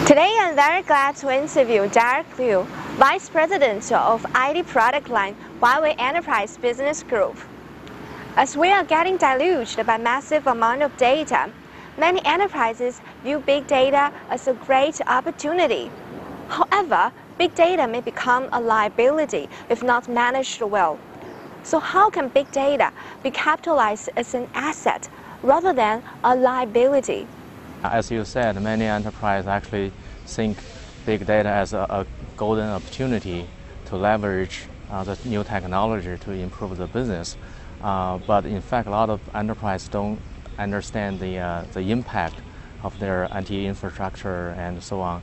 Today, I'm very glad to interview Derek Liu, Vice President of IT Product Line, Huawei Enterprise Business Group. As we are getting deluged by massive amount of data, many enterprises view big data as a great opportunity. However, big data may become a liability if not managed well. So how can big data be capitalized as an asset rather than a liability? As you said, many enterprises actually think big data as a golden opportunity to leverage the new technology to improve the business. But in fact, a lot of enterprises don't understand the impact of their IT infrastructure and so on.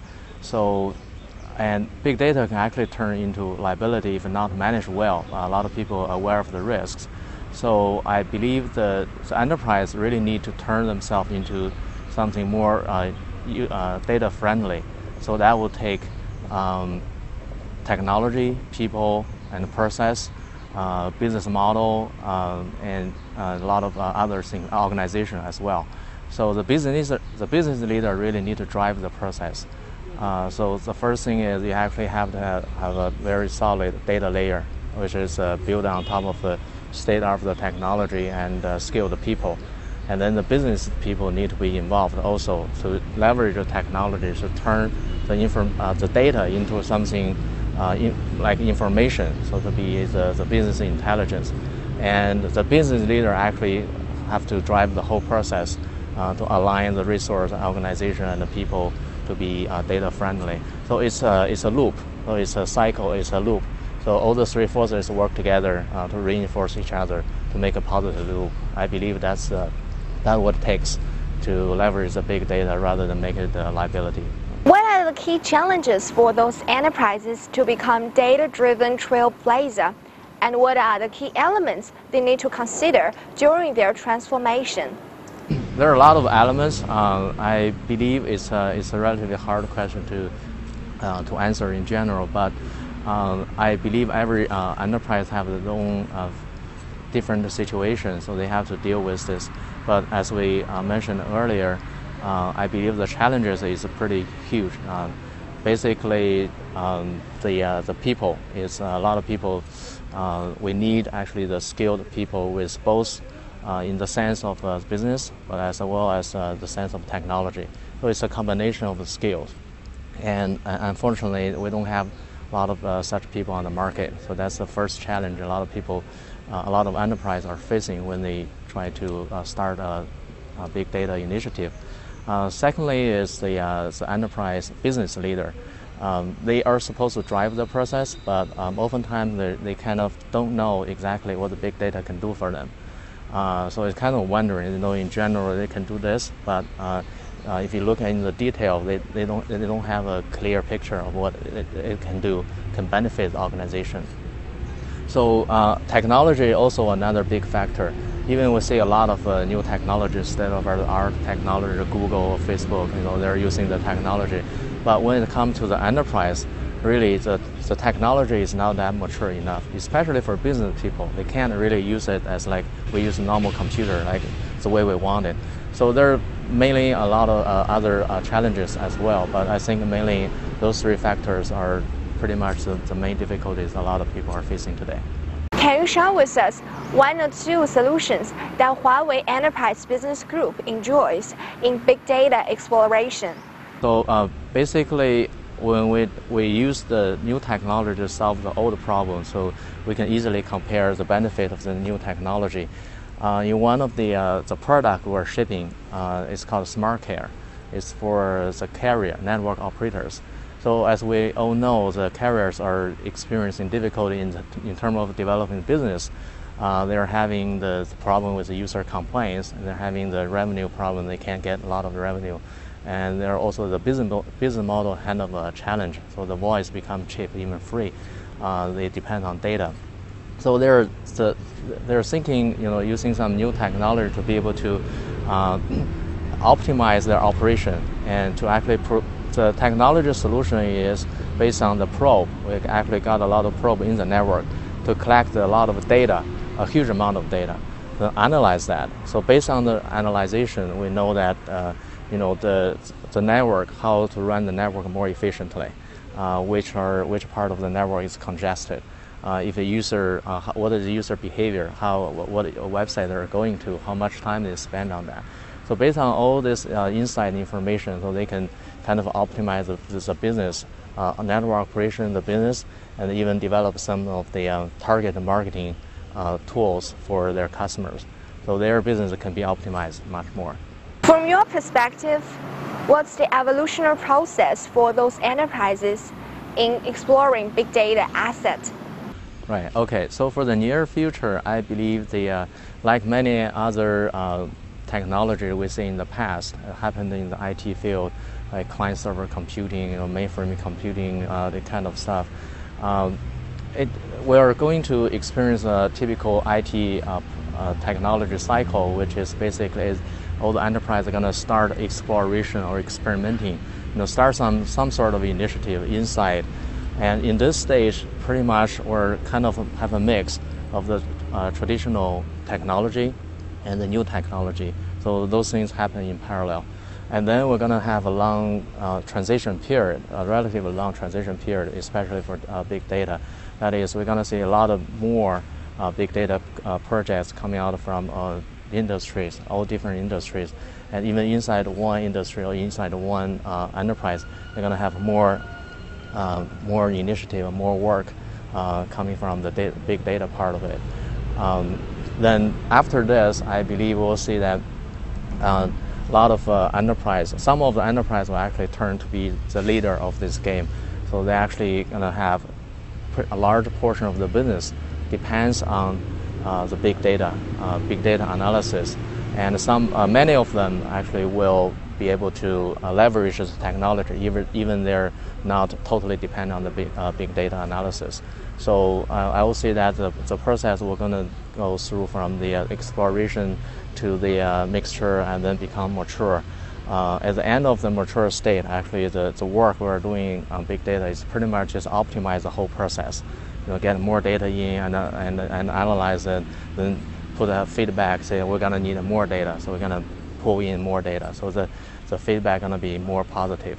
And big data can actually turn into liability if not managed well. A lot of people are aware of the risks. So I believe the enterprise really need to turn themselves into something more data friendly. So that will take technology, people, and process, business model, and a lot of other things, organization as well. So the business leader really need to drive the process. So the first thing is you actually have to have a very solid data layer, which is built on top of the state of the technology and skilled people. And then the business people need to be involved also to leverage the technology to turn the data into something like information, so to be the business intelligence. And the business leader actually have to drive the whole process to align the resource, organization, and the people to be data friendly. So it's a loop. So it's a cycle. It's a loop. So all the three forces work together to reinforce each other to make a positive loop. I believe that's what it takes to leverage the big data rather than make it a liability. What are the key challenges for those enterprises to become data-driven trailblazer? And what are the key elements they need to consider during their transformation? There are a lot of elements. I believe it's a relatively hard question to answer in general, but I believe every enterprise have their own different situations, so they have to deal with this. But as we mentioned earlier, I believe the challenges is pretty huge. Basically, the people is a lot of people. We need actually the skilled people with both in the sense of business, but as well as the sense of technology. So it's a combination of the skills. And unfortunately, we don't have a lot of such people on the market. So that's the first challenge a lot of people, a lot of enterprises are facing when they try to start a big data initiative. Secondly is the enterprise business leader. They are supposed to drive the process, but oftentimes they kind of don't know exactly what the big data can do for them. So it's kind of wondering, in general they can do this, but if you look in the detail, they don't have a clear picture of what it can do, can benefit the organization. So technology is also another big factor. Even we see a lot of new technologies, state-of-the-art technology, Google, Facebook, they're using the technology. But when it comes to the enterprise, really the technology is not that mature enough, especially for business people. They can't really use it as like we use a normal computer, like the way we want it. So there are mainly a lot of other challenges as well, but I think mainly those three factors are pretty much the main difficulties a lot of people are facing today. Can you share with us one or two solutions that Huawei Enterprise Business Group enjoys in big data exploration? So basically, when we use the new technology to solve the old problem, so we can easily compare the benefit of the new technology. In one of the product we're shipping, it's called Smart Care. It's for the carrier network operators. So as we all know, the carriers are experiencing difficulty in terms of developing business. They're having the problem with the user complaints, and they're having the revenue problem. They can't get a lot of revenue. And they're also the business model kind of a challenge. So the voice become cheap, even free. They depend on data. So they're thinking, using some new technology to be able to optimize their operation and to actually the technology solution is based on the probe. We actually got a lot of probe in the network to collect a lot of data, a huge amount of data, to analyze that. So based on the analyzation, we know that the network, how to run the network more efficiently, which part of the network is congested. If a user, what is the user behavior, what website they're going to, how much time they spend on that. So based on all this inside information, so they can kind of optimize the business, network operation, the business, and even develop some of the target marketing tools for their customers. So their business can be optimized much more. From your perspective, what's the evolutionary process for those enterprises in exploring big data assets? Right. Okay. So for the near future, I believe like many other technology we see in the past happened in the IT field, like client-server computing, mainframe computing, that kind of stuff. We're going to experience a typical IT technology cycle, which is basically all the enterprises are going to start exploration or experimenting, start some sort of initiative inside. And in this stage, pretty much we're kind of have a mix of the traditional technology and the new technology. So those things happen in parallel. And then we're going to have a long transition period, a relatively long transition period, especially for big data. That is, we're going to see a lot of more big data projects coming out from industries, all different industries. And even inside one industry or inside one enterprise, they're going to have more initiative, more work coming from the big data part of it. Then after this, I believe we'll see that a lot of some of the enterprise will actually turn to be the leader of this game. So they're actually going to have a large portion of the business depends on the big data analysis, and many of them actually will be able to leverage this technology, even they're not totally dependent on the big data analysis. So I will say that the process we're going to go through from the exploration to the mixture and then become mature. At the end of the mature state, actually the work we're doing on big data is pretty much just optimize the whole process. Get more data in and analyze it, then put a feedback, say we're going to need more data, so we're going to pull in more data. So the feedback going to be more positive.